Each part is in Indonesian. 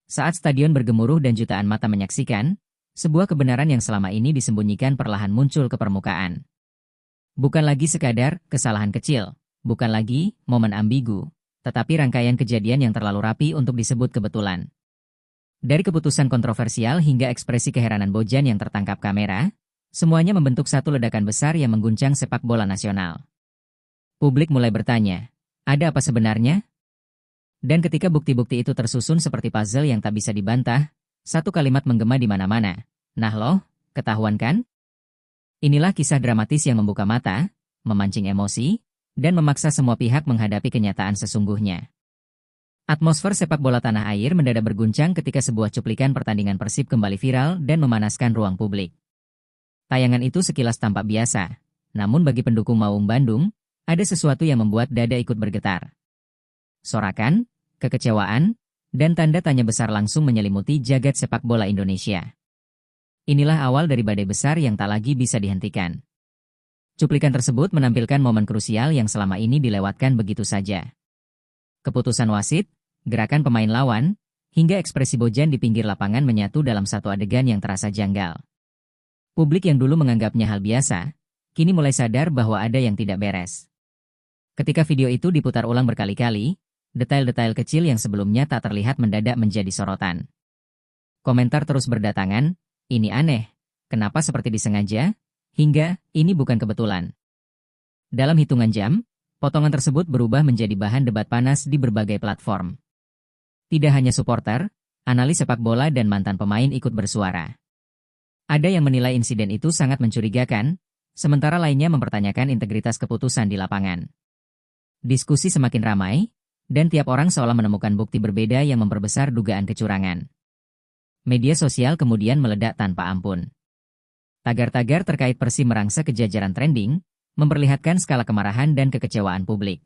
Saat stadion bergemuruh dan jutaan mata menyaksikan, sebuah kebenaran yang selama ini disembunyikan perlahan muncul ke permukaan. Bukan lagi sekadar kesalahan kecil, bukan lagi momen ambigu, tetapi rangkaian kejadian yang terlalu rapi untuk disebut kebetulan. Dari keputusan kontroversial hingga ekspresi keheranan Bojan yang tertangkap kamera, semuanya membentuk satu ledakan besar yang mengguncang sepak bola nasional. Publik mulai bertanya, ada apa sebenarnya? Dan ketika bukti-bukti itu tersusun seperti puzzle yang tak bisa dibantah, satu kalimat menggema di mana-mana. Nah loh, ketahuan kan? Inilah kisah dramatis yang membuka mata, memancing emosi, dan memaksa semua pihak menghadapi kenyataan sesungguhnya. Atmosfer sepak bola tanah air mendadak berguncang ketika sebuah cuplikan pertandingan Persib kembali viral dan memanaskan ruang publik. Tayangan itu sekilas tampak biasa, namun bagi pendukung Maung Bandung, ada sesuatu yang membuat dada ikut bergetar. Sorakan, kekecewaan, dan tanda tanya besar langsung menyelimuti jagat sepak bola Indonesia. Inilah awal dari badai besar yang tak lagi bisa dihentikan. Cuplikan tersebut menampilkan momen krusial yang selama ini dilewatkan begitu saja. Keputusan wasit, gerakan pemain lawan, hingga ekspresi Bojan di pinggir lapangan menyatu dalam satu adegan yang terasa janggal. Publik yang dulu menganggapnya hal biasa, kini mulai sadar bahwa ada yang tidak beres. Ketika video itu diputar ulang berkali-kali, detail-detail kecil yang sebelumnya tak terlihat mendadak menjadi sorotan. Komentar terus berdatangan, ini aneh, kenapa seperti disengaja, hingga ini bukan kebetulan. Dalam hitungan jam, potongan tersebut berubah menjadi bahan debat panas di berbagai platform. Tidak hanya supporter, analis sepak bola dan mantan pemain ikut bersuara. Ada yang menilai insiden itu sangat mencurigakan, sementara lainnya mempertanyakan integritas keputusan di lapangan. Diskusi semakin ramai, dan tiap orang seolah menemukan bukti berbeda yang memperbesar dugaan kecurangan. Media sosial kemudian meledak tanpa ampun. Tagar-tagar terkait Persib merangsa kejajaran trending, memperlihatkan skala kemarahan dan kekecewaan publik.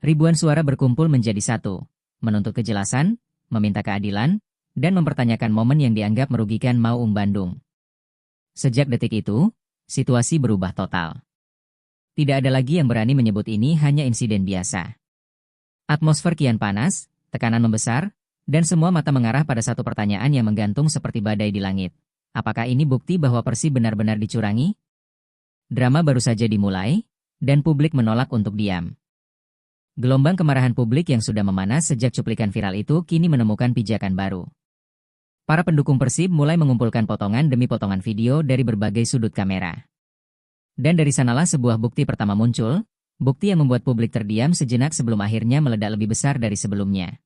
Ribuan suara berkumpul menjadi satu, menuntut kejelasan, meminta keadilan, dan mempertanyakan momen yang dianggap merugikan Maung Bandung. Sejak detik itu, situasi berubah total. Tidak ada lagi yang berani menyebut ini hanya insiden biasa. Atmosfer kian panas, tekanan membesar, dan semua mata mengarah pada satu pertanyaan yang menggantung seperti badai di langit. Apakah ini bukti bahwa Persib benar-benar dicurangi? Drama baru saja dimulai, dan publik menolak untuk diam. Gelombang kemarahan publik yang sudah memanas sejak cuplikan viral itu kini menemukan pijakan baru. Para pendukung Persib mulai mengumpulkan potongan demi potongan video dari berbagai sudut kamera. Dan dari sanalah sebuah bukti pertama muncul, bukti yang membuat publik terdiam sejenak sebelum akhirnya meledak lebih besar dari sebelumnya.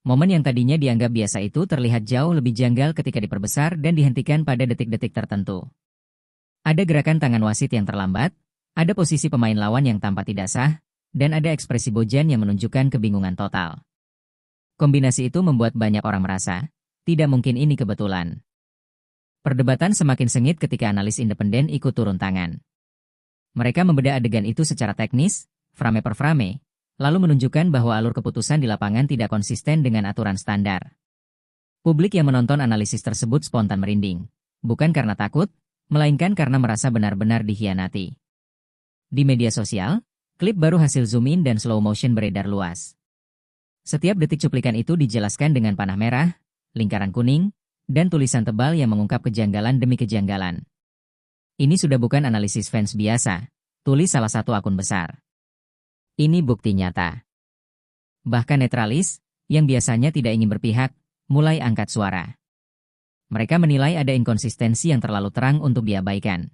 Momen yang tadinya dianggap biasa itu terlihat jauh lebih janggal ketika diperbesar dan dihentikan pada detik-detik tertentu. Ada gerakan tangan wasit yang terlambat, ada posisi pemain lawan yang tampak tidak sah, dan ada ekspresi Bojan yang menunjukkan kebingungan total. Kombinasi itu membuat banyak orang merasa, tidak mungkin ini kebetulan. Perdebatan semakin sengit ketika analis independen ikut turun tangan. Mereka membedah adegan itu secara teknis, frame per frame, lalu menunjukkan bahwa alur keputusan di lapangan tidak konsisten dengan aturan standar. Publik yang menonton analisis tersebut spontan merinding, bukan karena takut, melainkan karena merasa benar-benar dikhianati. Di media sosial, klip baru hasil zoom in dan slow motion beredar luas. Setiap detik cuplikan itu dijelaskan dengan panah merah, lingkaran kuning, dan tulisan tebal yang mengungkap kejanggalan demi kejanggalan. Ini sudah bukan analisis fans biasa, tulis salah satu akun besar. Ini bukti nyata. Bahkan netralis, yang biasanya tidak ingin berpihak, mulai angkat suara. Mereka menilai ada inkonsistensi yang terlalu terang untuk diabaikan.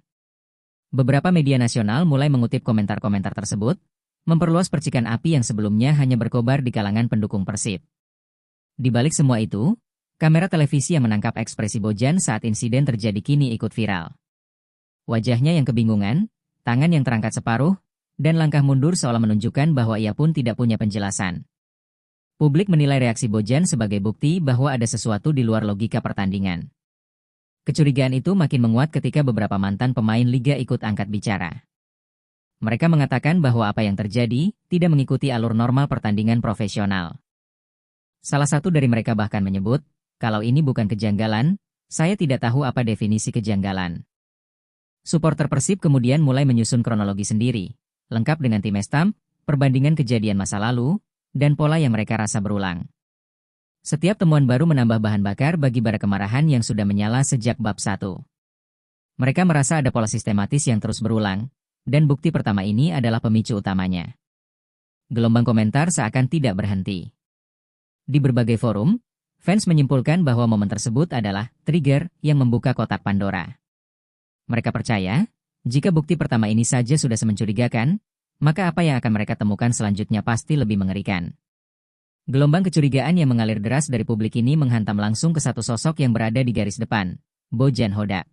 Beberapa media nasional mulai mengutip komentar-komentar tersebut, memperluas percikan api yang sebelumnya hanya berkobar di kalangan pendukung Persib. Di balik semua itu, kamera televisi yang menangkap ekspresi Bojan saat insiden terjadi kini ikut viral. Wajahnya yang kebingungan, tangan yang terangkat separuh, dan langkah mundur seolah menunjukkan bahwa ia pun tidak punya penjelasan. Publik menilai reaksi Bojan sebagai bukti bahwa ada sesuatu di luar logika pertandingan. Kecurigaan itu makin menguat ketika beberapa mantan pemain liga ikut angkat bicara. Mereka mengatakan bahwa apa yang terjadi tidak mengikuti alur normal pertandingan profesional. Salah satu dari mereka bahkan menyebut, kalau ini bukan kejanggalan, saya tidak tahu apa definisi kejanggalan. Supporter Persib kemudian mulai menyusun kronologi sendiri, lengkap dengan tim stamp, perbandingan kejadian masa lalu, dan pola yang mereka rasa berulang. Setiap temuan baru menambah bahan bakar bagi bara kemarahan yang sudah menyala sejak bab 1. Mereka merasa ada pola sistematis yang terus berulang, dan bukti pertama ini adalah pemicu utamanya. Gelombang komentar seakan tidak berhenti. Di berbagai forum, fans menyimpulkan bahwa momen tersebut adalah trigger yang membuka kotak Pandora. Mereka percaya, jika bukti pertama ini saja sudah semencurigakan, maka apa yang akan mereka temukan selanjutnya pasti lebih mengerikan. Gelombang kecurigaan yang mengalir deras dari publik ini menghantam langsung ke satu sosok yang berada di garis depan, Bojan Hodak.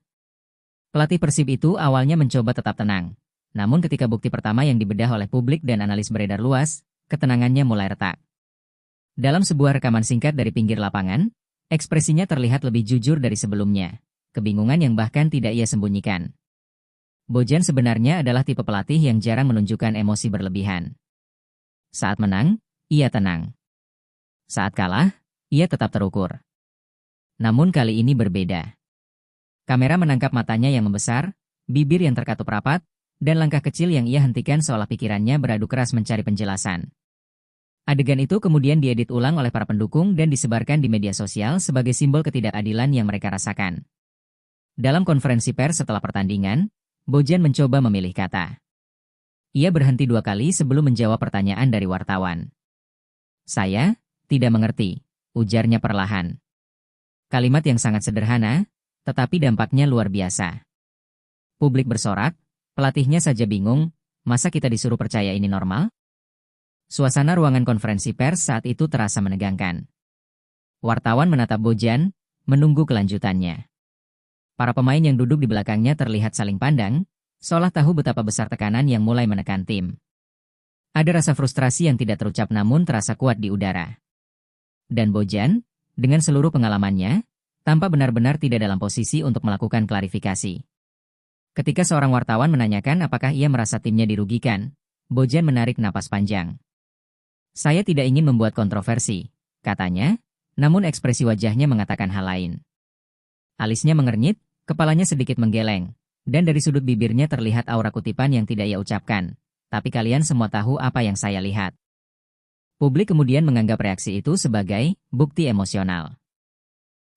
Pelatih Persib itu awalnya mencoba tetap tenang. Namun ketika bukti pertama yang dibedah oleh publik dan analis beredar luas, ketenangannya mulai retak. Dalam sebuah rekaman singkat dari pinggir lapangan, ekspresinya terlihat lebih jujur dari sebelumnya. Kebingungan yang bahkan tidak ia sembunyikan. Bojan sebenarnya adalah tipe pelatih yang jarang menunjukkan emosi berlebihan. Saat menang, ia tenang. Saat kalah, ia tetap terukur. Namun kali ini berbeda. Kamera menangkap matanya yang membesar, bibir yang terkatup rapat, dan langkah kecil yang ia hentikan seolah pikirannya beradu keras mencari penjelasan. Adegan itu kemudian diedit ulang oleh para pendukung dan disebarkan di media sosial sebagai simbol ketidakadilan yang mereka rasakan. Dalam konferensi pers setelah pertandingan, Bojan mencoba memilih kata. Ia berhenti 2 kali sebelum menjawab pertanyaan dari wartawan. "Saya tidak mengerti," ujarnya perlahan. Kalimat yang sangat sederhana, tetapi dampaknya luar biasa. Publik bersorak, pelatihnya saja bingung, masa kita disuruh percaya ini normal? Suasana ruangan konferensi pers saat itu terasa menegangkan. Wartawan menatap Bojan, menunggu kelanjutannya. Para pemain yang duduk di belakangnya terlihat saling pandang, seolah tahu betapa besar tekanan yang mulai menekan tim. Ada rasa frustrasi yang tidak terucap namun terasa kuat di udara. Dan Bojan, dengan seluruh pengalamannya, tampak benar-benar tidak dalam posisi untuk melakukan klarifikasi. Ketika seorang wartawan menanyakan apakah ia merasa timnya dirugikan, Bojan menarik napas panjang. "Saya tidak ingin membuat kontroversi," katanya, namun ekspresi wajahnya mengatakan hal lain. Alisnya mengernyit, kepalanya sedikit menggeleng, dan dari sudut bibirnya terlihat aura kutipan yang tidak ia ucapkan. "Tapi kalian semua tahu apa yang saya lihat." Publik kemudian menganggap reaksi itu sebagai bukti emosional.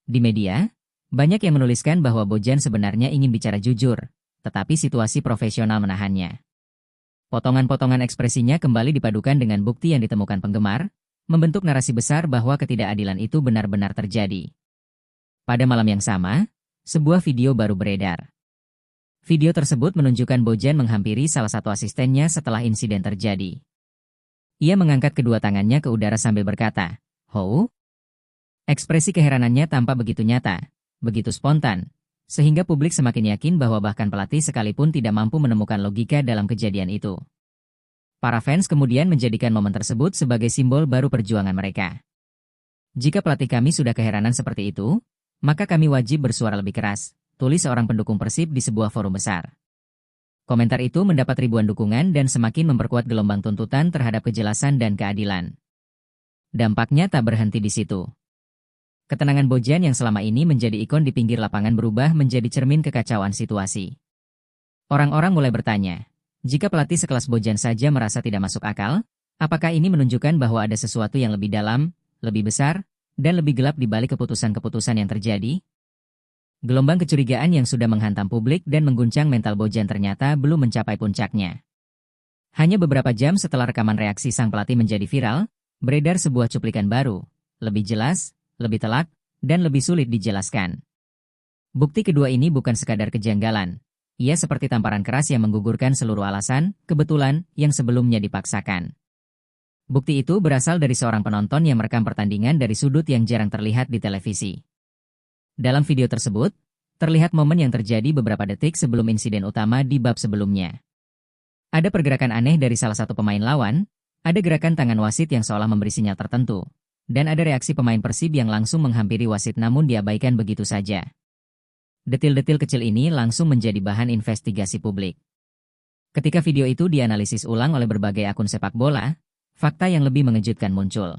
Di media, banyak yang menuliskan bahwa Bojan sebenarnya ingin bicara jujur, tetapi situasi profesional menahannya. Potongan-potongan ekspresinya kembali dipadukan dengan bukti yang ditemukan penggemar, membentuk narasi besar bahwa ketidakadilan itu benar-benar terjadi. Pada malam yang sama, sebuah video baru beredar. Video tersebut menunjukkan Bojan menghampiri salah satu asistennya setelah insiden terjadi. Ia mengangkat kedua tangannya ke udara sambil berkata, "How?" Ekspresi keheranannya tampak begitu nyata, begitu spontan, sehingga publik semakin yakin bahwa bahkan pelatih sekalipun tidak mampu menemukan logika dalam kejadian itu. Para fans kemudian menjadikan momen tersebut sebagai simbol baru perjuangan mereka. "Jika pelatih kami sudah keheranan seperti itu, maka kami wajib bersuara lebih keras," tulis seorang pendukung Persib di sebuah forum besar. Komentar itu mendapat ribuan dukungan dan semakin memperkuat gelombang tuntutan terhadap kejelasan dan keadilan. Dampaknya tak berhenti di situ. Ketenangan Bojan yang selama ini menjadi ikon di pinggir lapangan berubah menjadi cermin kekacauan situasi. Orang-orang mulai bertanya, jika pelatih sekelas Bojan saja merasa tidak masuk akal, apakah ini menunjukkan bahwa ada sesuatu yang lebih dalam, lebih besar, dan lebih gelap di balik keputusan-keputusan yang terjadi? Gelombang kecurigaan yang sudah menghantam publik dan mengguncang mental Bojan ternyata belum mencapai puncaknya. Hanya beberapa jam setelah rekaman reaksi sang pelatih menjadi viral, beredar sebuah cuplikan baru, lebih jelas, lebih telak, dan lebih sulit dijelaskan. Bukti kedua ini bukan sekadar kejanggalan. Ia seperti tamparan keras yang menggugurkan seluruh alasan, kebetulan, yang sebelumnya dipaksakan. Bukti itu berasal dari seorang penonton yang merekam pertandingan dari sudut yang jarang terlihat di televisi. Dalam video tersebut, terlihat momen yang terjadi beberapa detik sebelum insiden utama di bab sebelumnya. Ada pergerakan aneh dari salah satu pemain lawan, ada gerakan tangan wasit yang seolah memberi sinyal tertentu, dan ada reaksi pemain Persib yang langsung menghampiri wasit namun diabaikan begitu saja. Detil-detil kecil ini langsung menjadi bahan investigasi publik. Ketika video itu dianalisis ulang oleh berbagai akun sepak bola, fakta yang lebih mengejutkan muncul.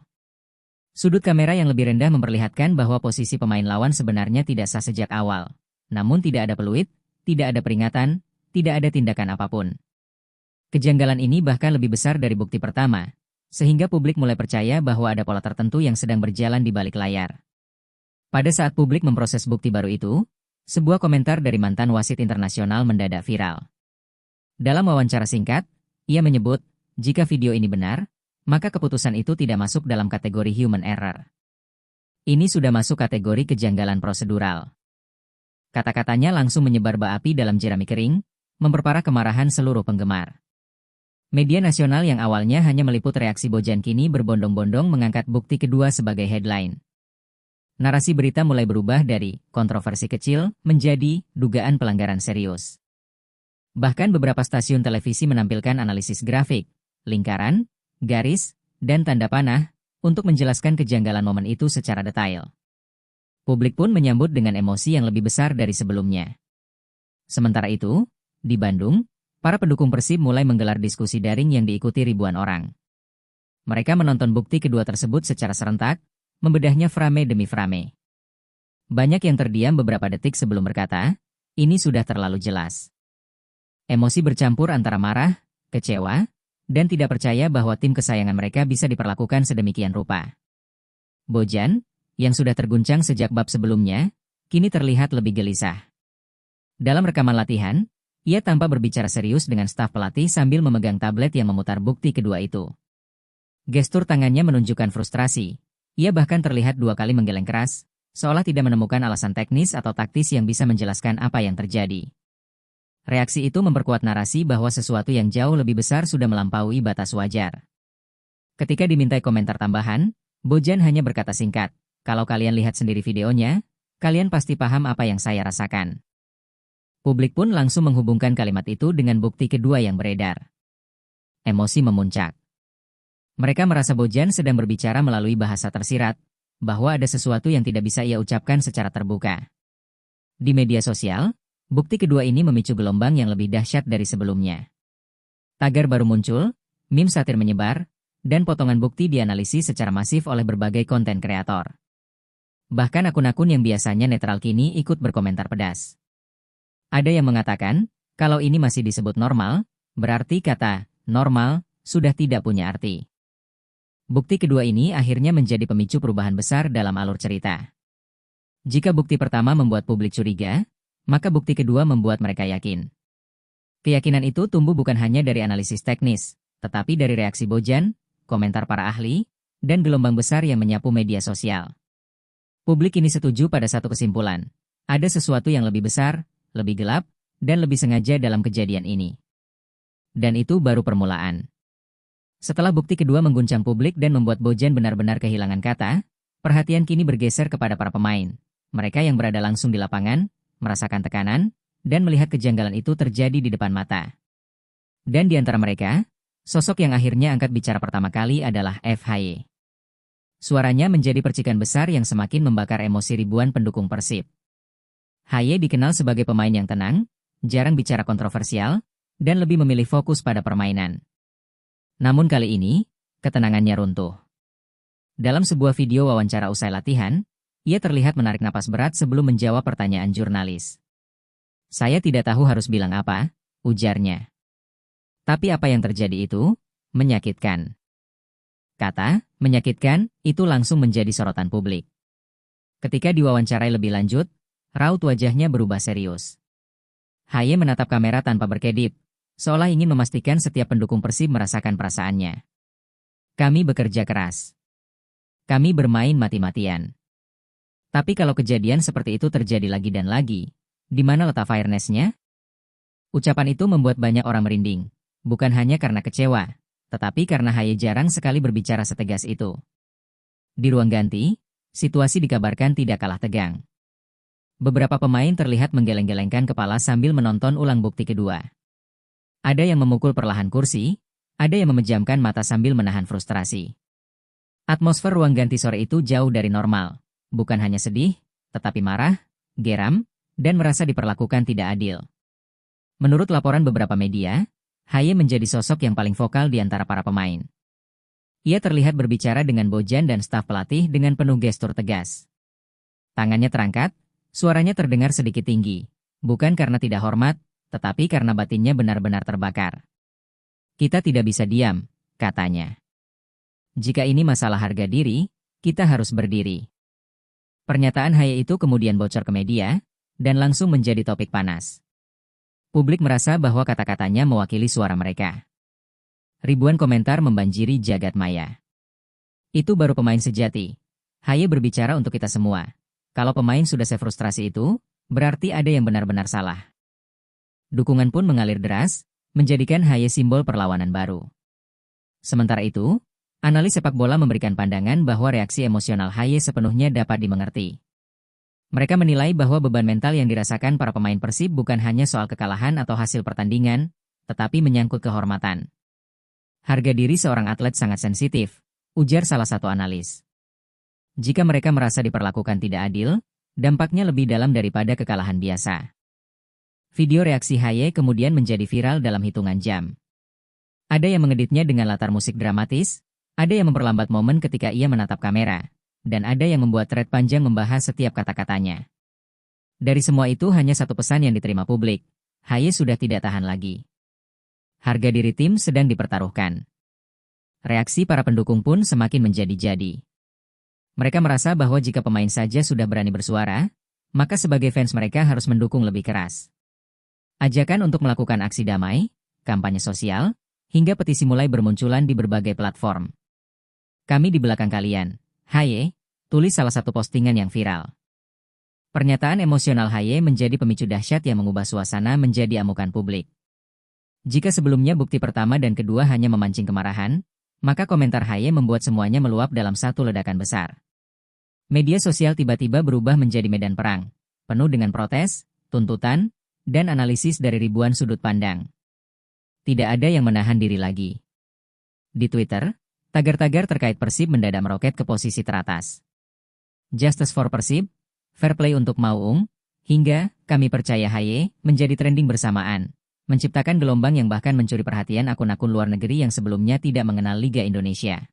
Sudut kamera yang lebih rendah memperlihatkan bahwa posisi pemain lawan sebenarnya tidak sah sejak awal. Namun tidak ada peluit, tidak ada peringatan, tidak ada tindakan apapun. Kejanggalan ini bahkan lebih besar dari bukti pertama, Sehingga publik mulai percaya bahwa ada pola tertentu yang sedang berjalan di balik layar. Pada saat publik memproses bukti baru itu, sebuah komentar dari mantan wasit internasional mendadak viral. Dalam wawancara singkat, ia menyebut, jika video ini benar, maka keputusan itu tidak masuk dalam kategori human error. Ini sudah masuk kategori kejanggalan prosedural. Kata-katanya langsung menyebar bara api dalam jerami kering, memperparah kemarahan seluruh penggemar. Media nasional yang awalnya hanya meliput reaksi Bojan kini berbondong-bondong mengangkat bukti kedua sebagai headline. Narasi berita mulai berubah dari kontroversi kecil menjadi dugaan pelanggaran serius. Bahkan beberapa stasiun televisi menampilkan analisis grafik, lingkaran, garis, dan tanda panah untuk menjelaskan kejanggalan momen itu secara detail. Publik pun menyambut dengan emosi yang lebih besar dari sebelumnya. Sementara itu, di Bandung, para pendukung Persib mulai menggelar diskusi daring yang diikuti ribuan orang. Mereka menonton bukti kedua tersebut secara serentak, membedahnya frame demi frame. Banyak yang terdiam beberapa detik sebelum berkata, ini sudah terlalu jelas. Emosi bercampur antara marah, kecewa, dan tidak percaya bahwa tim kesayangan mereka bisa diperlakukan sedemikian rupa. Bojan, yang sudah terguncang sejak bab sebelumnya, kini terlihat lebih gelisah. Dalam rekaman latihan, ia tampak berbicara serius dengan staf pelatih sambil memegang tablet yang memutar bukti kedua itu. Gestur tangannya menunjukkan frustrasi. Ia bahkan terlihat 2 kali menggeleng keras, seolah tidak menemukan alasan teknis atau taktis yang bisa menjelaskan apa yang terjadi. Reaksi itu memperkuat narasi bahwa sesuatu yang jauh lebih besar sudah melampaui batas wajar. Ketika dimintai komentar tambahan, Bojan hanya berkata singkat, kalau kalian lihat sendiri videonya, kalian pasti paham apa yang saya rasakan. Publik pun langsung menghubungkan kalimat itu dengan bukti kedua yang beredar. Emosi memuncak. Mereka merasa Bojan sedang berbicara melalui bahasa tersirat, bahwa ada sesuatu yang tidak bisa ia ucapkan secara terbuka. Di media sosial, bukti kedua ini memicu gelombang yang lebih dahsyat dari sebelumnya. Tagar baru muncul, meme satir menyebar, dan potongan bukti dianalisis secara masif oleh berbagai konten kreator. Bahkan akun-akun yang biasanya netral kini ikut berkomentar pedas. Ada yang mengatakan, kalau ini masih disebut normal, berarti kata normal sudah tidak punya arti. Bukti kedua ini akhirnya menjadi pemicu perubahan besar dalam alur cerita. Jika bukti pertama membuat publik curiga, maka bukti kedua membuat mereka yakin. Keyakinan itu tumbuh bukan hanya dari analisis teknis, tetapi dari reaksi Bojan, komentar para ahli, dan gelombang besar yang menyapu media sosial. Publik ini setuju pada satu kesimpulan. Ada sesuatu yang lebih besar, lebih gelap, dan lebih sengaja dalam kejadian ini. Dan itu baru permulaan. Setelah bukti kedua mengguncang publik dan membuat Bojan benar-benar kehilangan kata, perhatian kini bergeser kepada para pemain. Mereka yang berada langsung di lapangan, merasakan tekanan, dan melihat kejanggalan itu terjadi di depan mata. Dan di antara mereka, sosok yang akhirnya angkat bicara pertama kali adalah FHY. Suaranya menjadi percikan besar yang semakin membakar emosi ribuan pendukung Persib. HY dikenal sebagai pemain yang tenang, jarang bicara kontroversial, dan lebih memilih fokus pada permainan. Namun kali ini, ketenangannya runtuh. Dalam sebuah video wawancara usai latihan, ia terlihat menarik napas berat sebelum menjawab pertanyaan jurnalis. Saya tidak tahu harus bilang apa, ujarnya. Tapi apa yang terjadi itu, menyakitkan. Kata, menyakitkan, itu langsung menjadi sorotan publik. Ketika diwawancarai lebih lanjut, raut wajahnya berubah serius. HY menatap kamera tanpa berkedip, seolah ingin memastikan setiap pendukung Persib merasakan perasaannya. Kami bekerja keras. Kami bermain mati-matian. Tapi kalau kejadian seperti itu terjadi lagi dan lagi, di mana letak fairness-nya? Ucapan itu membuat banyak orang merinding, bukan hanya karena kecewa, tetapi karena HY jarang sekali berbicara setegas itu. Di ruang ganti, situasi dikabarkan tidak kalah tegang. Beberapa pemain terlihat menggeleng-gelengkan kepala sambil menonton ulang bukti kedua. Ada yang memukul perlahan kursi, ada yang memejamkan mata sambil menahan frustrasi. Atmosfer ruang ganti sore itu jauh dari normal, bukan hanya sedih, tetapi marah, geram, dan merasa diperlakukan tidak adil. Menurut laporan beberapa media, HY menjadi sosok yang paling vokal di antara para pemain. Ia terlihat berbicara dengan Bojan dan staf pelatih dengan penuh gestur tegas. Tangannya terangkat, suaranya terdengar sedikit tinggi, bukan karena tidak hormat, tetapi karena batinnya benar-benar terbakar. Kita tidak bisa diam, katanya. Jika ini masalah harga diri, kita harus berdiri. Pernyataan Haye itu kemudian bocor ke media, dan langsung menjadi topik panas. Publik merasa bahwa kata-katanya mewakili suara mereka. Ribuan komentar membanjiri jagat maya. Itu baru pemain sejati. Haye berbicara untuk kita semua. Kalau pemain sudah sefrustrasi itu, berarti ada yang benar-benar salah. Dukungan pun mengalir deras, menjadikan Haye simbol perlawanan baru. Sementara itu, analis sepak bola memberikan pandangan bahwa reaksi emosional Haye sepenuhnya dapat dimengerti. Mereka menilai bahwa beban mental yang dirasakan para pemain Persib bukan hanya soal kekalahan atau hasil pertandingan, tetapi menyangkut kehormatan. Harga diri seorang atlet sangat sensitif, ujar salah satu analis. Jika mereka merasa diperlakukan tidak adil, dampaknya lebih dalam daripada kekalahan biasa. Video reaksi Haye kemudian menjadi viral dalam hitungan jam. Ada yang mengeditnya dengan latar musik dramatis, ada yang memperlambat momen ketika ia menatap kamera, dan ada yang membuat thread panjang membahas setiap kata-katanya. Dari semua itu hanya satu pesan yang diterima publik, Haye sudah tidak tahan lagi. Harga diri tim sedang dipertaruhkan. Reaksi para pendukung pun semakin menjadi-jadi. Mereka merasa bahwa jika pemain saja sudah berani bersuara, maka sebagai fans mereka harus mendukung lebih keras. Ajakan untuk melakukan aksi damai, kampanye sosial, hingga petisi mulai bermunculan di berbagai platform. Kami di belakang kalian, Haye, tulis salah satu postingan yang viral. Pernyataan emosional Haye menjadi pemicu dahsyat yang mengubah suasana menjadi amukan publik. Jika sebelumnya bukti pertama dan kedua hanya memancing kemarahan, maka komentar Haye membuat semuanya meluap dalam satu ledakan besar. Media sosial tiba-tiba berubah menjadi medan perang, penuh dengan protes, tuntutan, dan analisis dari ribuan sudut pandang. Tidak ada yang menahan diri lagi. Di Twitter, tagar-tagar terkait Persib mendadak meroket ke posisi teratas. Justice for Persib, Fair Play untuk Maung, hingga Kami Percaya Haye menjadi trending bersamaan, menciptakan gelombang yang bahkan mencuri perhatian akun-akun luar negeri yang sebelumnya tidak mengenal Liga Indonesia.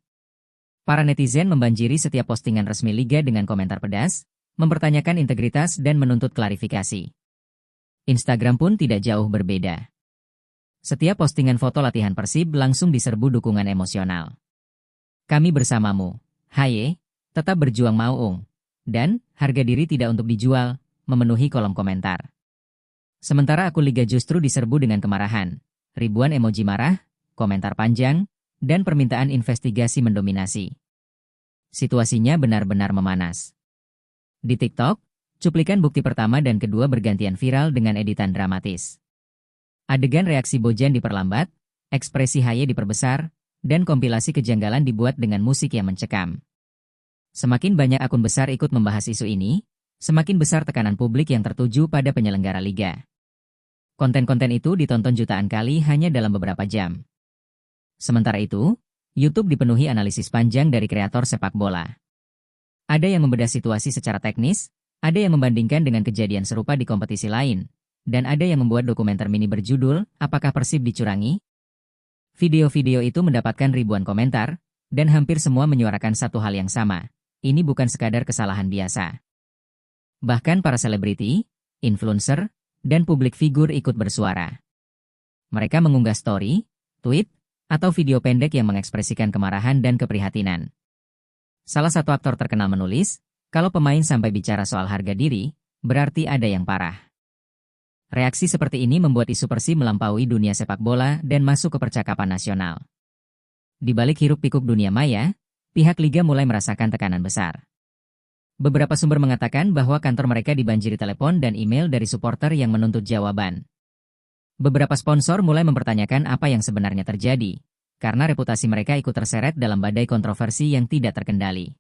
Para netizen membanjiri setiap postingan resmi Liga dengan komentar pedas, mempertanyakan integritas dan menuntut klarifikasi. Instagram pun tidak jauh berbeda. Setiap postingan foto latihan Persib langsung diserbu dukungan emosional. Kami bersamamu, Haye, tetap berjuang Maung, dan harga diri tidak untuk dijual, memenuhi kolom komentar. Sementara akun Liga justru diserbu dengan kemarahan, ribuan emoji marah, komentar panjang, dan permintaan investigasi mendominasi. Situasinya benar-benar memanas. Di TikTok, cuplikan bukti pertama dan kedua bergantian viral dengan editan dramatis. Adegan reaksi Bojan diperlambat, ekspresi Haye diperbesar, dan kompilasi kejanggalan dibuat dengan musik yang mencekam. Semakin banyak akun besar ikut membahas isu ini, semakin besar tekanan publik yang tertuju pada penyelenggara liga. Konten-konten itu ditonton jutaan kali hanya dalam beberapa jam. Sementara itu, YouTube dipenuhi analisis panjang dari kreator sepak bola. Ada yang membedah situasi secara teknis, ada yang membandingkan dengan kejadian serupa di kompetisi lain, dan ada yang membuat dokumenter mini berjudul, Apakah Persib Dicurangi? Video-video itu mendapatkan ribuan komentar, dan hampir semua menyuarakan satu hal yang sama. Ini bukan sekadar kesalahan biasa. Bahkan para selebriti, influencer, dan publik figur ikut bersuara. Mereka mengunggah story, tweet, atau video pendek yang mengekspresikan kemarahan dan keprihatinan. Salah satu aktor terkenal menulis, kalau pemain sampai bicara soal harga diri, berarti ada yang parah. Reaksi seperti ini membuat isu Persib melampaui dunia sepak bola dan masuk ke percakapan nasional. Di balik hiruk-pikuk dunia maya, pihak Liga mulai merasakan tekanan besar. Beberapa sumber mengatakan bahwa kantor mereka dibanjiri telepon dan email dari supporter yang menuntut jawaban. Beberapa sponsor mulai mempertanyakan apa yang sebenarnya terjadi, karena reputasi mereka ikut terseret dalam badai kontroversi yang tidak terkendali.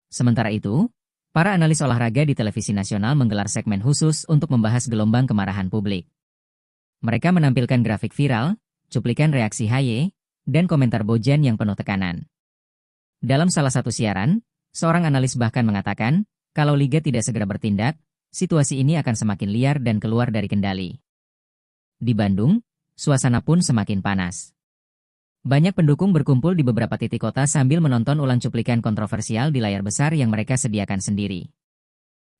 Sementara itu, para analis olahraga di televisi nasional menggelar segmen khusus untuk membahas gelombang kemarahan publik. Mereka menampilkan grafik viral, cuplikan reaksi Haye, dan komentar Bojan yang penuh tekanan. Dalam salah satu siaran, seorang analis bahkan mengatakan, kalau Liga tidak segera bertindak, situasi ini akan semakin liar dan keluar dari kendali. Di Bandung, suasana pun semakin panas. Banyak pendukung berkumpul di beberapa titik kota sambil menonton ulang cuplikan kontroversial di layar besar yang mereka sediakan sendiri.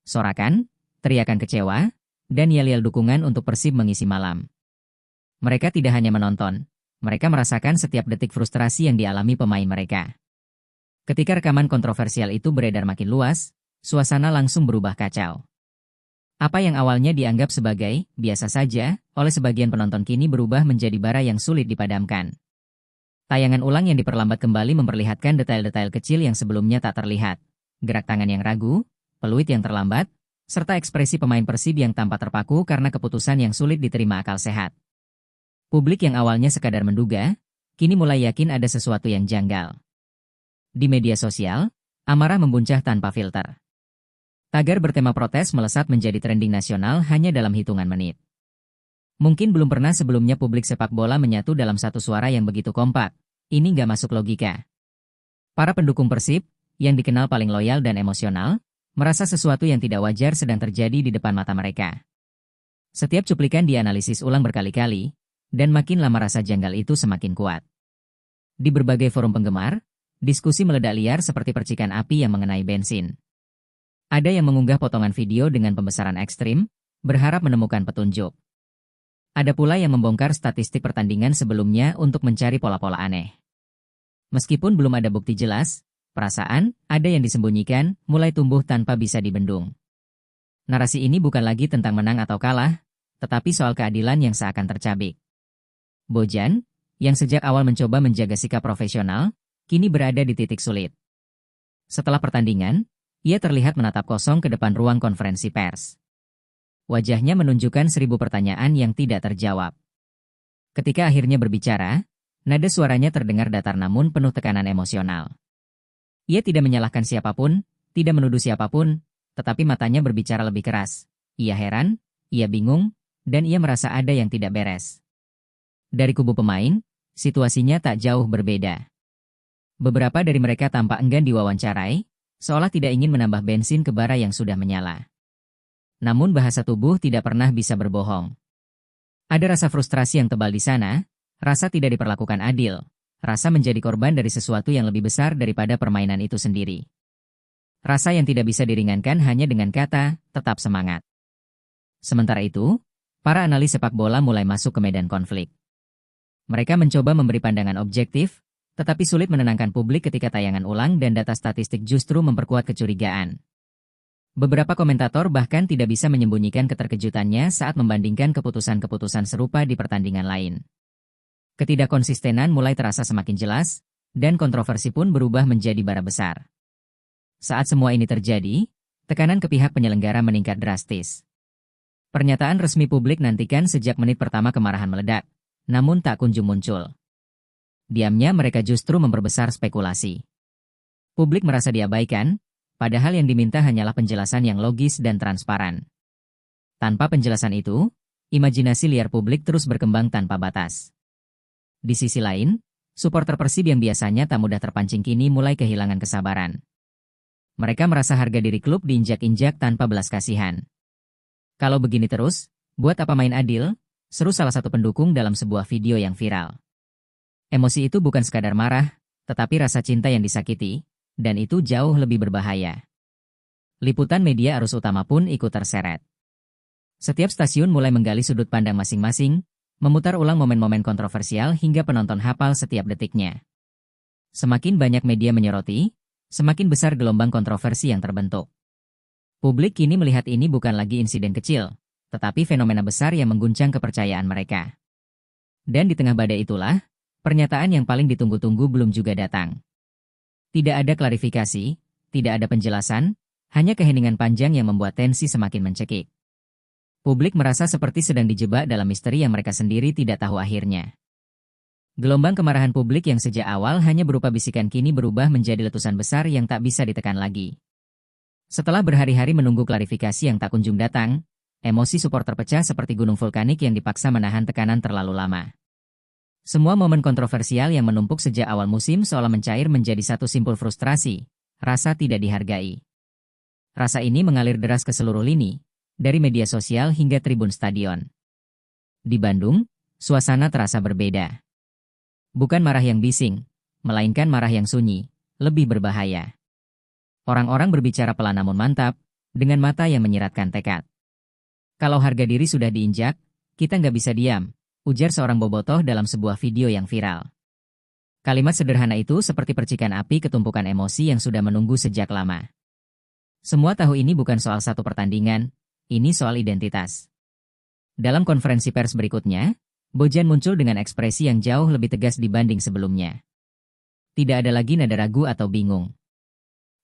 Sorakan, teriakan kecewa, dan yel-yel dukungan untuk Persib mengisi malam. Mereka tidak hanya menonton, mereka merasakan setiap detik frustrasi yang dialami pemain mereka. Ketika rekaman kontroversial itu beredar makin luas, suasana langsung berubah kacau. Apa yang awalnya dianggap sebagai biasa saja, oleh sebagian penonton kini berubah menjadi bara yang sulit dipadamkan. Tayangan ulang yang diperlambat kembali memperlihatkan detail-detail kecil yang sebelumnya tak terlihat. Gerak tangan yang ragu, peluit yang terlambat, serta ekspresi pemain Persib yang tampak terpaku karena keputusan yang sulit diterima akal sehat. Publik yang awalnya sekadar menduga, kini mulai yakin ada sesuatu yang janggal. Di media sosial, amarah membuncah tanpa filter. Tagar bertema protes melesat menjadi trending nasional hanya dalam hitungan menit. Mungkin belum pernah sebelumnya publik sepak bola menyatu dalam satu suara yang begitu kompak. Ini nggak masuk logika. Para pendukung Persib, yang dikenal paling loyal dan emosional, merasa sesuatu yang tidak wajar sedang terjadi di depan mata mereka. Setiap cuplikan dianalisis ulang berkali-kali, dan makin lama rasa janggal itu semakin kuat. Di berbagai forum penggemar, diskusi meledak liar seperti percikan api yang mengenai bensin. Ada yang mengunggah potongan video dengan pembesaran ekstrim, berharap menemukan petunjuk. Ada pula yang membongkar statistik pertandingan sebelumnya untuk mencari pola-pola aneh. Meskipun belum ada bukti jelas, perasaan, ada yang disembunyikan, mulai tumbuh tanpa bisa dibendung. Narasi ini bukan lagi tentang menang atau kalah, tetapi soal keadilan yang seakan tercabik. Bojan, yang sejak awal mencoba menjaga sikap profesional, kini berada di titik sulit. Setelah pertandingan, ia terlihat menatap kosong ke depan ruang konferensi pers. Wajahnya menunjukkan 1000 pertanyaan yang tidak terjawab. Ketika akhirnya berbicara, nada suaranya terdengar datar namun penuh tekanan emosional. Ia tidak menyalahkan siapapun, tidak menuduh siapapun, tetapi matanya berbicara lebih keras. Ia heran, ia bingung, dan ia merasa ada yang tidak beres. Dari kubu pemain, situasinya tak jauh berbeda. Beberapa dari mereka tampak enggan diwawancarai, seolah tidak ingin menambah bensin ke bara yang sudah menyala. Namun bahasa tubuh tidak pernah bisa berbohong. Ada rasa frustrasi yang tebal di sana, rasa tidak diperlakukan adil, rasa menjadi korban dari sesuatu yang lebih besar daripada permainan itu sendiri. Rasa yang tidak bisa diringankan hanya dengan kata, tetap semangat. Sementara itu, para analis sepak bola mulai masuk ke medan konflik. Mereka mencoba memberi pandangan objektif, tetapi sulit menenangkan publik ketika tayangan ulang dan data statistik justru memperkuat kecurigaan. Beberapa komentator bahkan tidak bisa menyembunyikan keterkejutannya saat membandingkan keputusan-keputusan serupa di pertandingan lain. Ketidakkonsistenan mulai terasa semakin jelas, dan kontroversi pun berubah menjadi bara besar. Saat semua ini terjadi, tekanan ke pihak penyelenggara meningkat drastis. Pernyataan resmi publik nantikan sejak menit pertama kemarahan meledak, namun tak kunjung muncul. Diamnya mereka justru memperbesar spekulasi. Publik merasa diabaikan, padahal yang diminta hanyalah penjelasan yang logis dan transparan. Tanpa penjelasan itu, imajinasi liar publik terus berkembang tanpa batas. Di sisi lain, supporter Persib yang biasanya tak mudah terpancing kini mulai kehilangan kesabaran. Mereka merasa harga diri klub diinjak-injak tanpa belas kasihan. Kalau begini terus, buat apa main adil? Seru salah satu pendukung dalam sebuah video yang viral. Emosi itu bukan sekadar marah, tetapi rasa cinta yang disakiti, dan itu jauh lebih berbahaya. Liputan media arus utama pun ikut terseret. Setiap stasiun mulai menggali sudut pandang masing-masing, memutar ulang momen-momen kontroversial hingga penonton hafal setiap detiknya. Semakin banyak media menyoroti, semakin besar gelombang kontroversi yang terbentuk. Publik kini melihat ini bukan lagi insiden kecil, tetapi fenomena besar yang mengguncang kepercayaan mereka. Dan di tengah badai itulah, pernyataan yang paling ditunggu-tunggu belum juga datang. Tidak ada klarifikasi, tidak ada penjelasan, hanya keheningan panjang yang membuat tensi semakin mencekik. Publik merasa seperti sedang dijebak dalam misteri yang mereka sendiri tidak tahu akhirnya. Gelombang kemarahan publik yang sejak awal hanya berupa bisikan kini berubah menjadi letusan besar yang tak bisa ditekan lagi. Setelah berhari-hari menunggu klarifikasi yang tak kunjung datang, emosi supporter pecah seperti gunung vulkanik yang dipaksa menahan tekanan terlalu lama. Semua momen kontroversial yang menumpuk sejak awal musim seolah mencair menjadi satu simpul frustrasi, rasa tidak dihargai. Rasa ini mengalir deras ke seluruh lini, dari media sosial hingga tribun stadion. Di Bandung, suasana terasa berbeda. Bukan marah yang bising, melainkan marah yang sunyi, lebih berbahaya. Orang-orang berbicara pelan namun mantap, dengan mata yang menyiratkan tekad. Kalau harga diri sudah diinjak, kita nggak bisa diam, ujar seorang bobotoh dalam sebuah video yang viral. Kalimat sederhana itu seperti percikan api ke tumpukan emosi yang sudah menunggu sejak lama. Semua tahu ini bukan soal satu pertandingan, ini soal identitas. Dalam konferensi pers berikutnya, Bojan muncul dengan ekspresi yang jauh lebih tegas dibanding sebelumnya. Tidak ada lagi nada ragu atau bingung.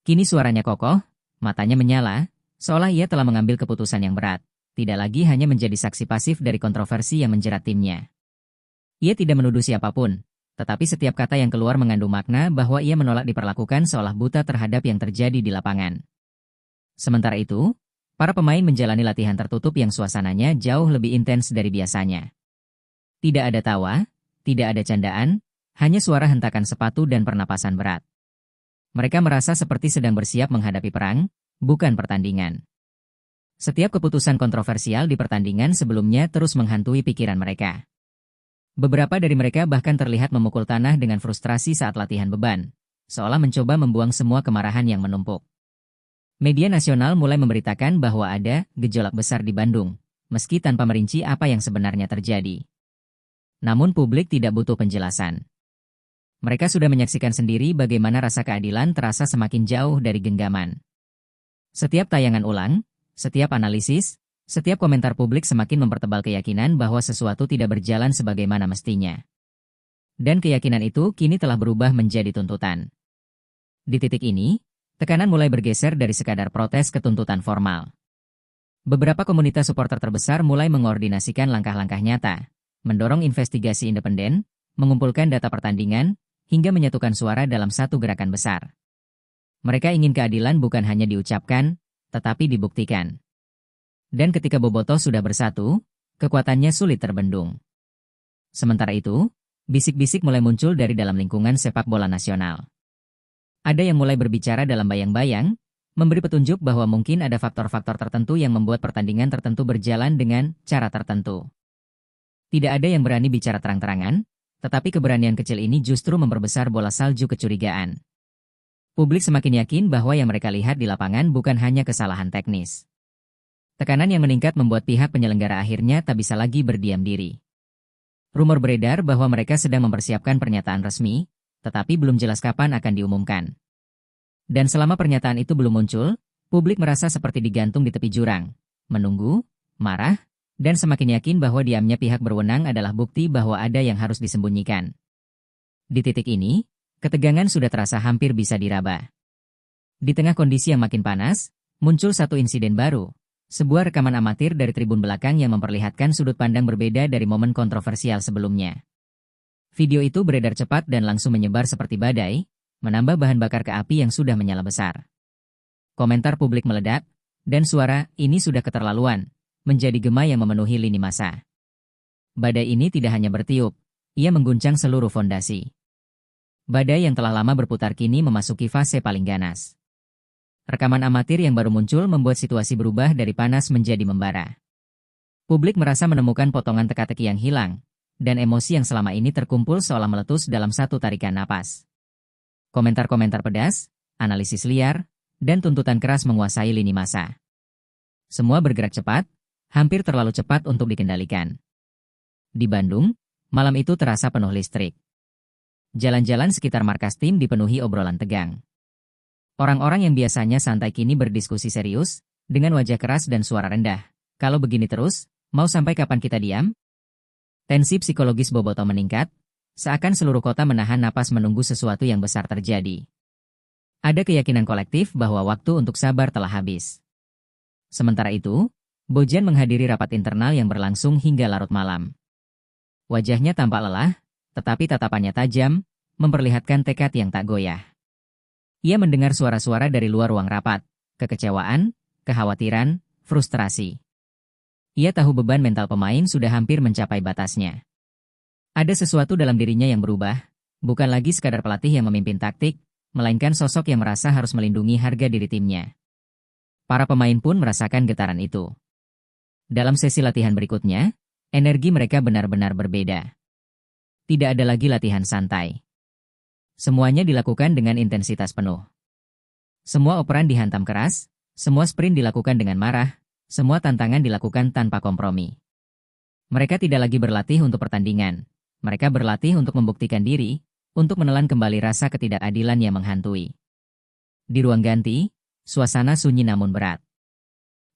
Kini suaranya kokoh, matanya menyala, seolah ia telah mengambil keputusan yang berat, tidak lagi hanya menjadi saksi pasif dari kontroversi yang menjerat timnya. Ia tidak menuduh siapapun, tetapi setiap kata yang keluar mengandung makna bahwa ia menolak diperlakukan seolah buta terhadap yang terjadi di lapangan. Sementara itu, para pemain menjalani latihan tertutup yang suasananya jauh lebih intens dari biasanya. Tidak ada tawa, tidak ada candaan, hanya suara hentakan sepatu dan pernapasan berat. Mereka merasa seperti sedang bersiap menghadapi perang, bukan pertandingan. Setiap keputusan kontroversial di pertandingan sebelumnya terus menghantui pikiran mereka. Beberapa dari mereka bahkan terlihat memukul tanah dengan frustrasi saat latihan beban, seolah mencoba membuang semua kemarahan yang menumpuk. Media nasional mulai memberitakan bahwa ada gejolak besar di Bandung, meski tanpa merinci apa yang sebenarnya terjadi. Namun publik tidak butuh penjelasan. Mereka sudah menyaksikan sendiri bagaimana rasa keadilan terasa semakin jauh dari genggaman. Setiap tayangan ulang, setiap analisis, setiap komentar publik semakin mempertebal keyakinan bahwa sesuatu tidak berjalan sebagaimana mestinya. Dan keyakinan itu kini telah berubah menjadi tuntutan. Di titik ini, tekanan mulai bergeser dari sekadar protes ke tuntutan formal. Beberapa komunitas supporter terbesar mulai mengordinasikan langkah-langkah nyata, mendorong investigasi independen, mengumpulkan data pertandingan, hingga menyatukan suara dalam satu gerakan besar. Mereka ingin keadilan bukan hanya diucapkan, tetapi dibuktikan. Dan ketika bobotoh sudah bersatu, kekuatannya sulit terbendung. Sementara itu, bisik-bisik mulai muncul dari dalam lingkungan sepak bola nasional. Ada yang mulai berbicara dalam bayang-bayang, memberi petunjuk bahwa mungkin ada faktor-faktor tertentu yang membuat pertandingan tertentu berjalan dengan cara tertentu. Tidak ada yang berani bicara terang-terangan, tetapi keberanian kecil ini justru memperbesar bola salju kecurigaan. Publik semakin yakin bahwa yang mereka lihat di lapangan bukan hanya kesalahan teknis. Tekanan yang meningkat membuat pihak penyelenggara akhirnya tak bisa lagi berdiam diri. Rumor beredar bahwa mereka sedang mempersiapkan pernyataan resmi, tetapi belum jelas kapan akan diumumkan. Dan selama pernyataan itu belum muncul, publik merasa seperti digantung di tepi jurang, menunggu, marah, dan semakin yakin bahwa diamnya pihak berwenang adalah bukti bahwa ada yang harus disembunyikan. Di titik ini, ketegangan sudah terasa hampir bisa diraba. Di tengah kondisi yang makin panas, muncul satu insiden baru, sebuah rekaman amatir dari tribun belakang yang memperlihatkan sudut pandang berbeda dari momen kontroversial sebelumnya. Video itu beredar cepat dan langsung menyebar seperti badai, menambah bahan bakar ke api yang sudah menyala besar. Komentar publik meledak, dan suara "ini sudah keterlaluan" menjadi gema yang memenuhi lini massa. Badai ini tidak hanya bertiup, ia mengguncang seluruh fondasi. Badai yang telah lama berputar kini memasuki fase paling ganas. Rekaman amatir yang baru muncul membuat situasi berubah dari panas menjadi membara. Publik merasa menemukan potongan teka-teki yang hilang, dan emosi yang selama ini terkumpul seolah meletus dalam satu tarikan napas. Komentar-komentar pedas, analisis liar, dan tuntutan keras menguasai lini massa. Semua bergerak cepat, hampir terlalu cepat untuk dikendalikan. Di Bandung, malam itu terasa penuh listrik. Jalan-jalan sekitar markas tim dipenuhi obrolan tegang. Orang-orang yang biasanya santai kini berdiskusi serius, dengan wajah keras dan suara rendah. Kalau begini terus, mau sampai kapan kita diam? Tensi psikologis bobotoh meningkat, seakan seluruh kota menahan napas menunggu sesuatu yang besar terjadi. Ada keyakinan kolektif bahwa waktu untuk sabar telah habis. Sementara itu, Bojan menghadiri rapat internal yang berlangsung hingga larut malam. Wajahnya tampak lelah, tetapi tatapannya tajam, memperlihatkan tekad yang tak goyah. Ia mendengar suara-suara dari luar ruang rapat, kekecewaan, kekhawatiran, frustrasi. Ia tahu beban mental pemain sudah hampir mencapai batasnya. Ada sesuatu dalam dirinya yang berubah, bukan lagi sekadar pelatih yang memimpin taktik, melainkan sosok yang merasa harus melindungi harga diri timnya. Para pemain pun merasakan getaran itu. Dalam sesi latihan berikutnya, energi mereka benar-benar berbeda. Tidak ada lagi latihan santai. Semuanya dilakukan dengan intensitas penuh. Semua operan dihantam keras, semua sprint dilakukan dengan marah, semua tantangan dilakukan tanpa kompromi. Mereka tidak lagi berlatih untuk pertandingan. Mereka berlatih untuk membuktikan diri, untuk menelan kembali rasa ketidakadilan yang menghantui. Di ruang ganti, suasana sunyi namun berat.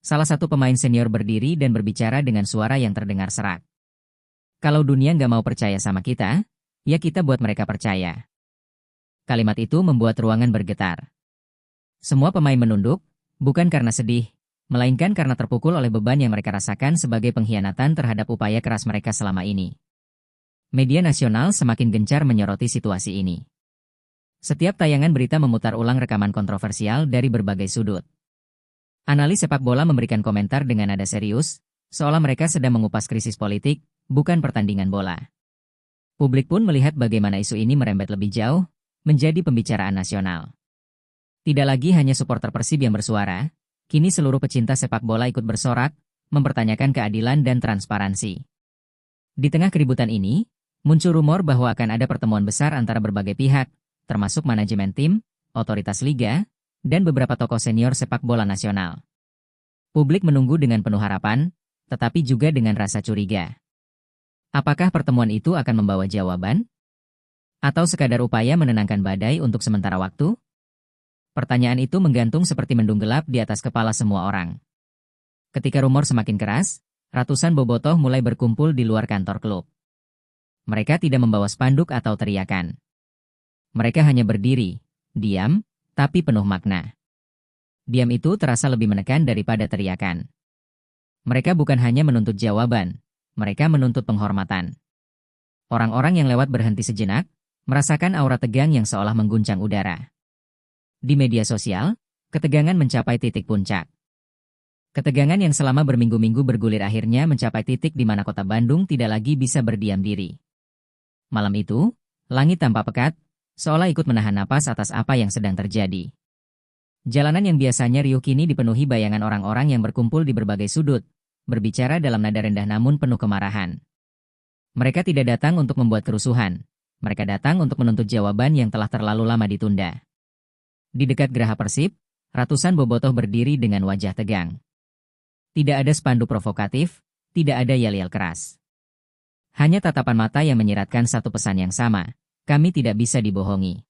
Salah satu pemain senior berdiri dan berbicara dengan suara yang terdengar serak. Kalau dunia nggak mau percaya sama kita, ya kita buat mereka percaya. Kalimat itu membuat ruangan bergetar. Semua pemain menunduk, bukan karena sedih, melainkan karena terpukul oleh beban yang mereka rasakan sebagai pengkhianatan terhadap upaya keras mereka selama ini. Media nasional semakin gencar menyoroti situasi ini. Setiap tayangan berita memutar ulang rekaman kontroversial dari berbagai sudut. Analis sepak bola memberikan komentar dengan nada serius, seolah mereka sedang mengupas krisis politik, bukan pertandingan bola. Publik pun melihat bagaimana isu ini merembet lebih jauh, menjadi pembicaraan nasional. Tidak lagi hanya supporter Persib yang bersuara, kini seluruh pecinta sepak bola ikut bersorak, mempertanyakan keadilan dan transparansi. Di tengah keributan ini, muncul rumor bahwa akan ada pertemuan besar antara berbagai pihak, termasuk manajemen tim, otoritas liga, dan beberapa tokoh senior sepak bola nasional. Publik menunggu dengan penuh harapan, tetapi juga dengan rasa curiga. Apakah pertemuan itu akan membawa jawaban? Atau sekadar upaya menenangkan badai untuk sementara waktu? Pertanyaan itu menggantung seperti mendung gelap di atas kepala semua orang. Ketika rumor semakin keras, ratusan bobotoh mulai berkumpul di luar kantor klub. Mereka tidak membawa spanduk atau teriakan. Mereka hanya berdiri, diam, tapi penuh makna. Diam itu terasa lebih menekan daripada teriakan. Mereka bukan hanya menuntut jawaban, mereka menuntut penghormatan. Orang-orang yang lewat berhenti sejenak, merasakan aura tegang yang seolah mengguncang udara. Di media sosial, ketegangan mencapai titik puncak. Ketegangan yang selama berminggu-minggu bergulir akhirnya mencapai titik di mana kota Bandung tidak lagi bisa berdiam diri. Malam itu, langit tampak pekat, seolah ikut menahan napas atas apa yang sedang terjadi. Jalanan yang biasanya riuh kini dipenuhi bayangan orang-orang yang berkumpul di berbagai sudut, berbicara dalam nada rendah namun penuh kemarahan. Mereka tidak datang untuk membuat kerusuhan, mereka datang untuk menuntut jawaban yang telah terlalu lama ditunda. Di dekat Geraha Persib, ratusan bobotoh berdiri dengan wajah tegang. Tidak ada spanduk provokatif, tidak ada yel-yel keras. Hanya tatapan mata yang menyiratkan satu pesan yang sama, kami tidak bisa dibohongi.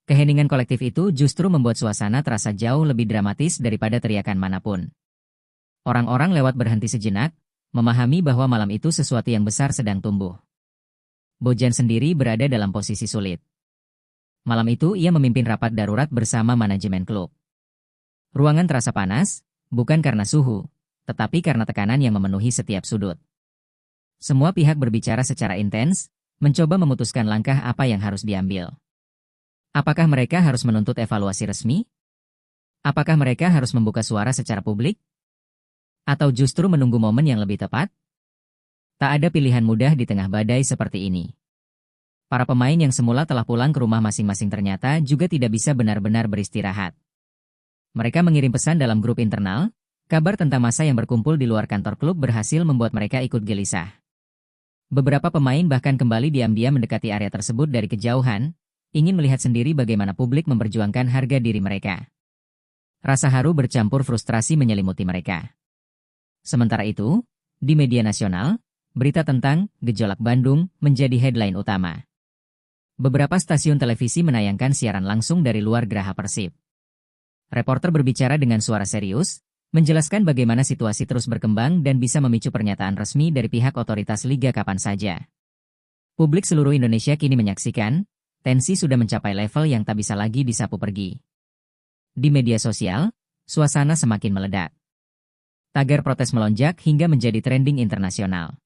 Keheningan kolektif itu justru membuat suasana terasa jauh lebih dramatis daripada teriakan manapun. Orang-orang lewat berhenti sejenak, memahami bahwa malam itu sesuatu yang besar sedang tumbuh. Bojan sendiri berada dalam posisi sulit. Malam itu ia memimpin rapat darurat bersama manajemen klub. Ruangan terasa panas, bukan karena suhu, tetapi karena tekanan yang memenuhi setiap sudut. Semua pihak berbicara secara intens, mencoba memutuskan langkah apa yang harus diambil. Apakah mereka harus menuntut evaluasi resmi? Apakah mereka harus membuka suara secara publik? Atau justru menunggu momen yang lebih tepat? Tak ada pilihan mudah di tengah badai seperti ini. Para pemain yang semula telah pulang ke rumah masing-masing ternyata juga tidak bisa benar-benar beristirahat. Mereka mengirim pesan dalam grup internal, kabar tentang masa yang berkumpul di luar kantor klub berhasil membuat mereka ikut gelisah. Beberapa pemain bahkan kembali diam-diam mendekati area tersebut dari kejauhan, ingin melihat sendiri bagaimana publik memperjuangkan harga diri mereka. Rasa haru bercampur frustrasi menyelimuti mereka. Sementara itu, di media nasional, berita tentang gejolak Bandung menjadi headline utama. Beberapa stasiun televisi menayangkan siaran langsung dari luar Geraha Persib. Reporter berbicara dengan suara serius, menjelaskan bagaimana situasi terus berkembang dan bisa memicu pernyataan resmi dari pihak otoritas liga kapan saja. Publik seluruh Indonesia kini menyaksikan, tensi sudah mencapai level yang tak bisa lagi disapu pergi. Di media sosial, suasana semakin meledak. Tagar protes melonjak hingga menjadi trending internasional.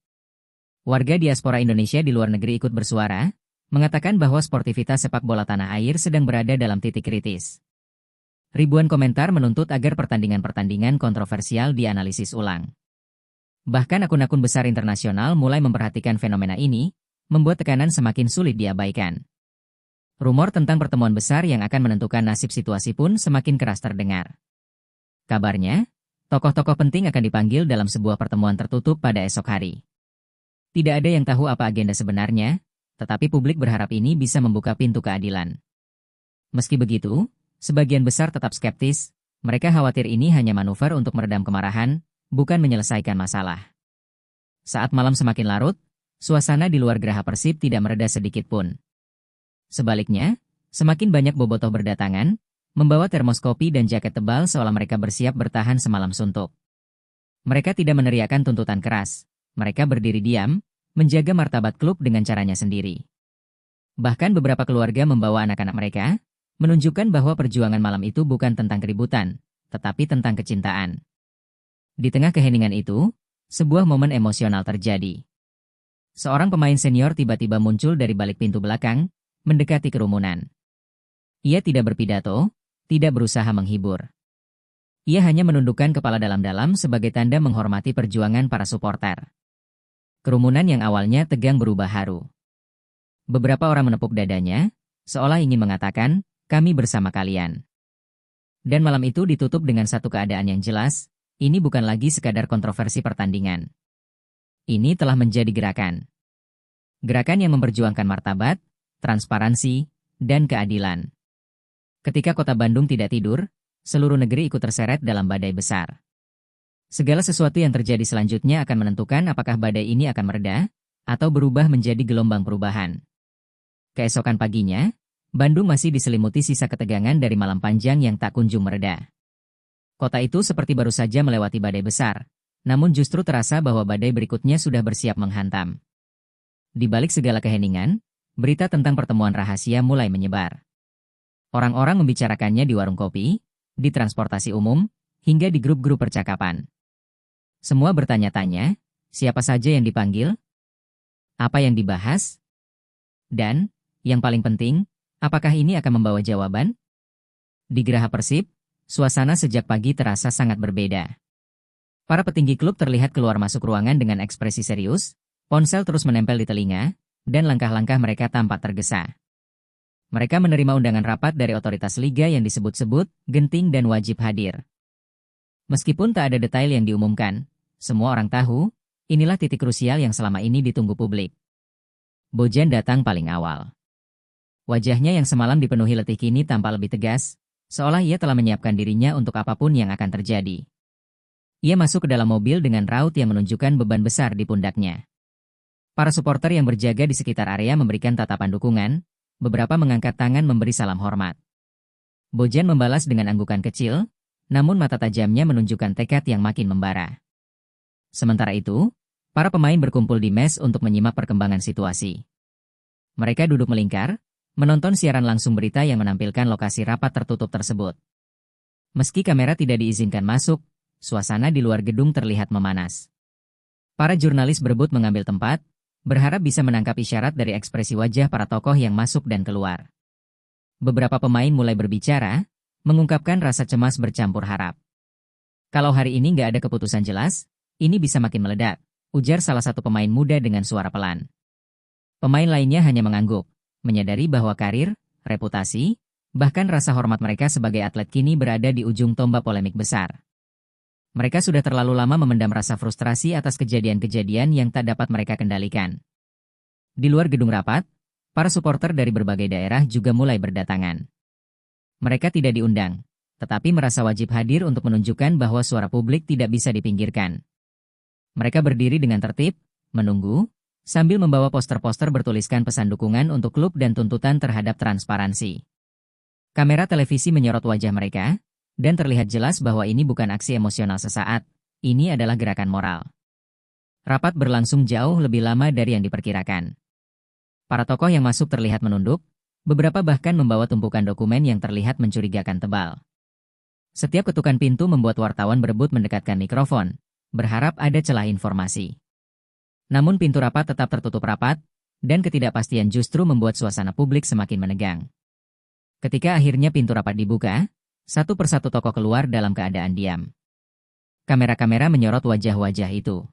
Warga diaspora Indonesia di luar negeri ikut bersuara, mengatakan bahwa sportivitas sepak bola tanah air sedang berada dalam titik kritis. Ribuan komentar menuntut agar pertandingan-pertandingan kontroversial dianalisis ulang. Bahkan akun-akun besar internasional mulai memperhatikan fenomena ini, membuat tekanan semakin sulit diabaikan. Rumor tentang pertemuan besar yang akan menentukan nasib situasi pun semakin keras terdengar. Kabarnya, tokoh-tokoh penting akan dipanggil dalam sebuah pertemuan tertutup pada esok hari. Tidak ada yang tahu apa agenda sebenarnya, tetapi publik berharap ini bisa membuka pintu keadilan. Meski begitu, sebagian besar tetap skeptis, mereka khawatir ini hanya manuver untuk meredam kemarahan, bukan menyelesaikan masalah. Saat malam semakin larut, suasana di luar Geraha Persib tidak mereda sedikit pun. Sebaliknya, semakin banyak bobotoh berdatangan, membawa termos kopi dan jaket tebal seolah mereka bersiap bertahan semalam suntuk. Mereka tidak meneriakkan tuntutan keras. Mereka berdiri diam, menjaga martabat klub dengan caranya sendiri. Bahkan beberapa keluarga membawa anak-anak mereka, menunjukkan bahwa perjuangan malam itu bukan tentang keributan, tetapi tentang kecintaan. Di tengah keheningan itu, sebuah momen emosional terjadi. Seorang pemain senior tiba-tiba muncul dari balik pintu belakang, mendekati kerumunan. Ia tidak berpidato, tidak berusaha menghibur. Ia hanya menundukkan kepala dalam-dalam sebagai tanda menghormati perjuangan para supporter. Kerumunan yang awalnya tegang berubah haru. Beberapa orang menepuk dadanya, seolah ingin mengatakan, kami bersama kalian. Dan malam itu ditutup dengan satu keadaan yang jelas, ini bukan lagi sekadar kontroversi pertandingan. Ini telah menjadi gerakan. Gerakan yang memperjuangkan martabat, transparansi, dan keadilan. Ketika kota Bandung tidak tidur, seluruh negeri ikut terseret dalam badai besar. Segala sesuatu yang terjadi selanjutnya akan menentukan apakah badai ini akan mereda, atau berubah menjadi gelombang perubahan. Keesokan paginya, Bandung masih diselimuti sisa ketegangan dari malam panjang yang tak kunjung mereda. Kota itu seperti baru saja melewati badai besar, namun justru terasa bahwa badai berikutnya sudah bersiap menghantam. Di balik segala keheningan, berita tentang pertemuan rahasia mulai menyebar. Orang-orang membicarakannya di warung kopi, di transportasi umum, hingga di grup-grup percakapan. Semua bertanya-tanya, siapa saja yang dipanggil, apa yang dibahas, dan, yang paling penting, apakah ini akan membawa jawaban? Di Geraha Persib, suasana sejak pagi terasa sangat berbeda. Para petinggi klub terlihat keluar masuk ruangan dengan ekspresi serius, ponsel terus menempel di telinga, dan langkah-langkah mereka tampak tergesa. Mereka menerima undangan rapat dari otoritas liga yang disebut-sebut genting dan wajib hadir. Meskipun tak ada detail yang diumumkan, semua orang tahu, inilah titik krusial yang selama ini ditunggu publik. Bojan datang paling awal. Wajahnya yang semalam dipenuhi letih kini tampak lebih tegas, seolah ia telah menyiapkan dirinya untuk apapun yang akan terjadi. Ia masuk ke dalam mobil dengan raut yang menunjukkan beban besar di pundaknya. Para supporter yang berjaga di sekitar area memberikan tatapan dukungan, beberapa mengangkat tangan memberi salam hormat. Bojan membalas dengan anggukan kecil, namun mata tajamnya menunjukkan tekad yang makin membara. Sementara itu, para pemain berkumpul di mes untuk menyimak perkembangan situasi. Mereka duduk melingkar, menonton siaran langsung berita yang menampilkan lokasi rapat tertutup tersebut. Meski kamera tidak diizinkan masuk, suasana di luar gedung terlihat memanas. Para jurnalis berebut mengambil tempat, berharap bisa menangkap isyarat dari ekspresi wajah para tokoh yang masuk dan keluar. Beberapa pemain mulai berbicara, mengungkapkan rasa cemas bercampur harap. Kalau hari ini nggak ada keputusan jelas, ini bisa makin meledak, ujar salah satu pemain muda dengan suara pelan. Pemain lainnya hanya mengangguk, menyadari bahwa karir, reputasi, bahkan rasa hormat mereka sebagai atlet kini berada di ujung tombak polemik besar. Mereka sudah terlalu lama memendam rasa frustrasi atas kejadian-kejadian yang tak dapat mereka kendalikan. Di luar gedung rapat, para supporter dari berbagai daerah juga mulai berdatangan. Mereka tidak diundang, tetapi merasa wajib hadir untuk menunjukkan bahwa suara publik tidak bisa dipinggirkan. Mereka berdiri dengan tertib, menunggu, sambil membawa poster-poster bertuliskan pesan dukungan untuk klub dan tuntutan terhadap transparansi. Kamera televisi menyorot wajah mereka, dan terlihat jelas bahwa ini bukan aksi emosional sesaat, ini adalah gerakan moral. Rapat berlangsung jauh lebih lama dari yang diperkirakan. Para tokoh yang masuk terlihat menunduk, beberapa bahkan membawa tumpukan dokumen yang terlihat mencurigakan tebal. Setiap ketukan pintu membuat wartawan berebut mendekatkan mikrofon, berharap ada celah informasi. Namun pintu rapat tetap tertutup rapat, dan ketidakpastian justru membuat suasana publik semakin menegang. Ketika akhirnya pintu rapat dibuka, satu persatu tokoh keluar dalam keadaan diam. Kamera-kamera menyorot wajah-wajah itu.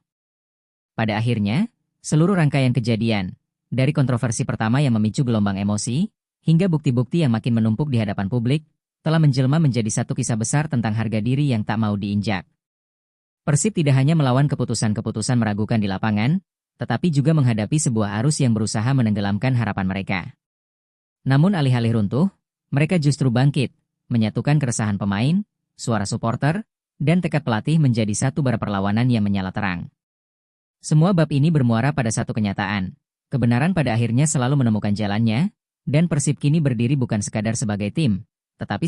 Pada akhirnya, seluruh rangkaian kejadian, dari kontroversi pertama yang memicu gelombang emosi, hingga bukti-bukti yang makin menumpuk di hadapan publik, telah menjelma menjadi satu kisah besar tentang harga diri yang tak mau diinjak. Persib tidak hanya melawan keputusan-keputusan meragukan di lapangan, tetapi juga menghadapi sebuah arus yang berusaha menenggelamkan harapan mereka. Namun alih-alih runtuh, mereka justru bangkit, menyatukan keresahan pemain, suara supporter, dan tekad pelatih menjadi satu bara perlawanan yang menyala terang. Semua bab ini bermuara pada satu kenyataan, kebenaran pada akhirnya selalu menemukan jalannya, Dan Persib kini berdiri bukan sekadar sebagai tim, tetapi